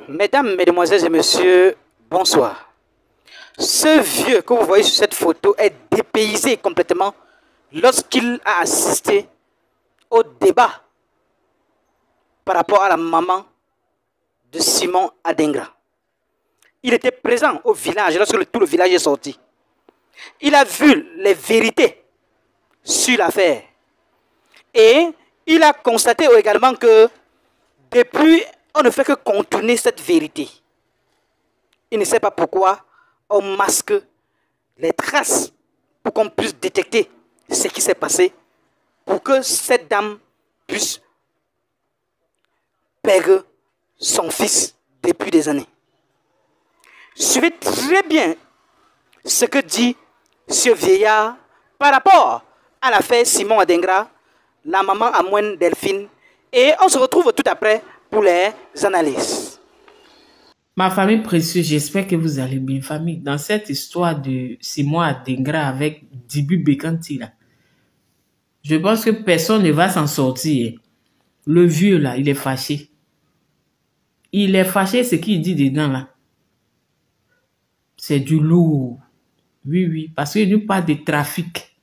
Mesdames, Mesdemoiselles et Messieurs, bonsoir. Ce vieux que vous voyez sur cette photo est dépaysé complètement lorsqu'il a assisté au débat par rapport à la maman de Simon Adingra. Il était présent au village lorsque tout le village est sorti. Il a vu les vérités sur l'affaire. Et il a constaté également que depuis, on ne fait que contourner cette vérité. Il ne sait pas pourquoi on masque les traces pour qu'on puisse détecter ce qui s'est passé, pour que cette dame puisse perdre son fils depuis des années. Suivez très bien ce que dit ce vieillard par rapport à l'affaire Simon Adingra, la maman Amouen Delphine, et on se retrouve tout après pour les analyses. Ma famille précieuse, j'espère que vous allez bien, famille. Dans cette histoire de Simon Adingra avec Dibu Bekanti, là, je pense que personne ne va s'en sortir. Le vieux, là, il est fâché. Il est fâché, ce qu'il dit dedans, là. C'est du lourd. Oui, oui, parce qu'il n'y a pas de trafic.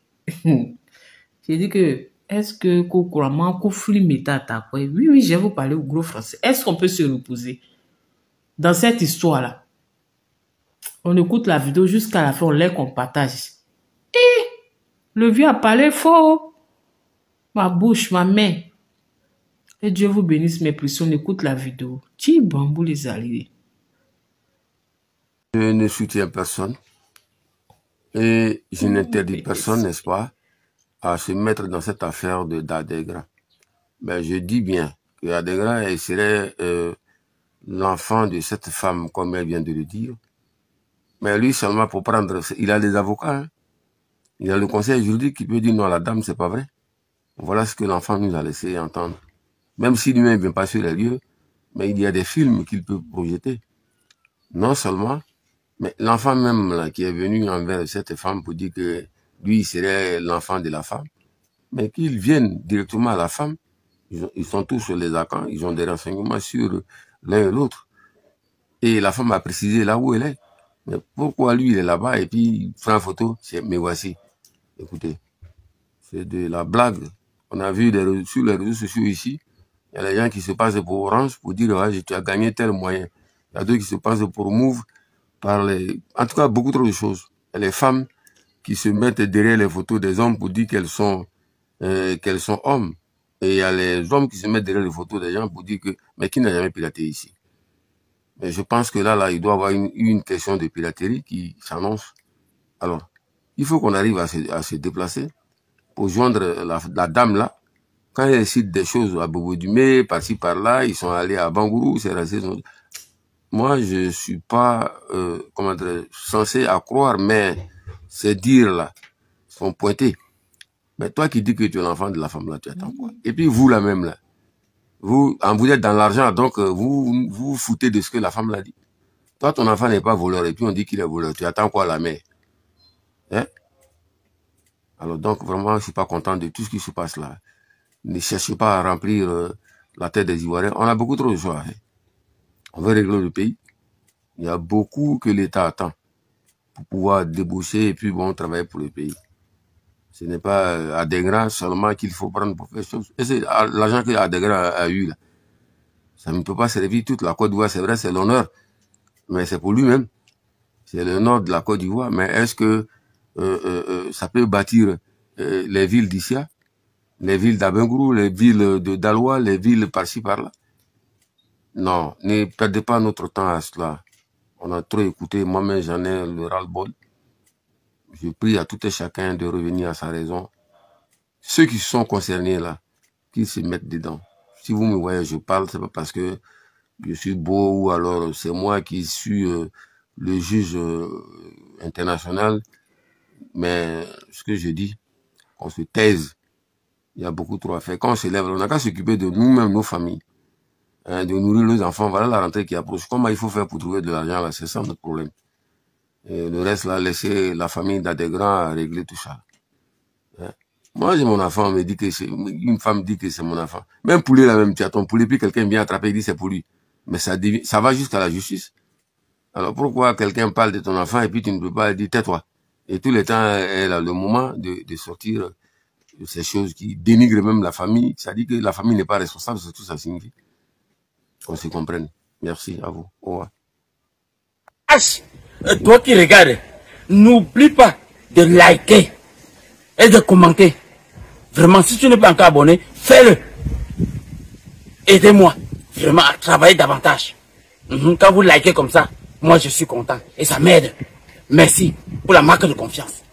J'ai dit que, est-ce que couramment, oui, oui, je vais vous parler au gros français. Est-ce qu'on peut se reposer dans cette histoire-là? On écoute la vidéo jusqu'à la fin, on l'air qu'on partage. Et le vieux a parlé fort. Ma bouche, ma main. Et Dieu vous bénisse mes pressions, on écoute la vidéo. Ti bambou les alliés. Je ne soutiens personne. Et je n'interdis personne, n'est-ce pas, à se mettre dans cette affaire d'Adingra. Ben, je dis bien que Adingra serait l'enfant de cette femme, comme elle vient de le dire. Mais lui, seulement pour prendre... Il a des avocats. Hein. Il a le conseil juridique qui peut dire non, la dame, c'est pas vrai. Voilà ce que l'enfant nous a laissé entendre. Même si lui-même ne vient pas sur les lieux, mais il y a des films qu'il peut projeter. Non seulement, mais l'enfant même là, qui est venu envers cette femme pour dire que lui, il serait l'enfant de la femme, mais qu'ils viennent directement à la femme, ils sont tous sur les accords, ils ont des renseignements sur l'un et l'autre. Et la femme a précisé là où elle est. Mais pourquoi lui, il est là-bas et puis il prend une photo, mais voici. Écoutez, c'est de la blague. On a vu sur les réseaux sociaux ici, il y a des gens qui se passent pour Orange pour dire ouais, tu as gagné tel moyen. Il y a d'autres qui se passent pour Move, en tout cas beaucoup trop de choses. Il y a les femmes qui se mettent derrière les photos des hommes pour dire qu'elles sont hommes. Et il y a les hommes qui se mettent derrière les photos des gens pour dire que, mais qui n'a jamais piraté ici? Mais je pense que là, il doit y avoir une question de piraterie qui s'annonce. Alors, il faut qu'on arrive à se déplacer pour joindre la dame là. Quand elle cite des choses à Bobo-Dumé, par-ci par-là, ils sont allés à Bangourou, c'est resté. Moi, je suis pas censé à croire, mais ces dires-là sont pointés. Mais toi qui dis que tu es l'enfant de la femme là, tu attends quoi? Et puis vous là même là, vous êtes dans l'argent, donc vous foutez de ce que la femme l'a dit. Toi, ton enfant n'est pas voleur, et puis on dit qu'il est voleur. Tu attends quoi la mère? Hein? Alors donc vraiment, je suis pas content de tout ce qui se passe là. Ne cherchez pas à remplir la tête des Ivoiriens. On a beaucoup trop de choix. Hein. On veut régler le pays. Il y a beaucoup que l'État attend pour pouvoir déboucher et puis bon, travailler pour le pays. Ce n'est pas Adingra seulement qu'il faut prendre pour faire des choses. Et c'est l'argent que Adingra a eu là. Ça ne peut pas servir toute la Côte d'Ivoire, c'est vrai, c'est l'honneur. Mais c'est pour lui-même. C'est l'honneur de la Côte d'Ivoire. Mais est-ce que ça peut bâtir les villes d'ici, les villes d'Abengourou, les villes de Daloa, les villes par-ci, par-là? Non, ne perdez pas notre temps à cela. On a trop écouté, moi-même j'en ai le ras-le-bol. Je prie à tout et chacun de revenir à sa raison. Ceux qui sont concernés là, qu'ils se mettent dedans. Si vous me voyez, je parle, c'est pas parce que je suis beau ou alors c'est moi qui suis le juge international. Mais ce que je dis, on se taise. Il y a beaucoup trop à faire. Quand on se lève, on n'a qu'à s'occuper de nous-mêmes, nos familles. Hein, de nourrir les enfants. Voilà la rentrée qui approche. Comment il faut faire pour trouver de l'argent là? C'est ça notre problème. Et le reste là, laisser la famille d'Adingra régler tout ça. Hein? Moi, j'ai mon enfant, on me dit que une femme dit que c'est mon enfant. Même poulet là même, tu as ton poulet, puis quelqu'un vient attraper, il dit c'est pour lui. Mais ça va jusqu'à la justice. Alors pourquoi quelqu'un parle de ton enfant et puis tu ne peux pas dire tais-toi? Et tout le temps est là le moment de sortir de ces choses qui dénigrent même la famille. Ça dit que la famille n'est pas responsable, c'est tout ça signifie. Qu'on se comprenne. Merci à vous. Au revoir. Toi qui regardes, n'oublie pas de liker et de commenter. Vraiment, si tu n'es pas encore abonné, fais-le. Aidez-moi vraiment à travailler davantage. Quand vous likez comme ça, moi je suis content et ça m'aide. Merci pour la marque de confiance.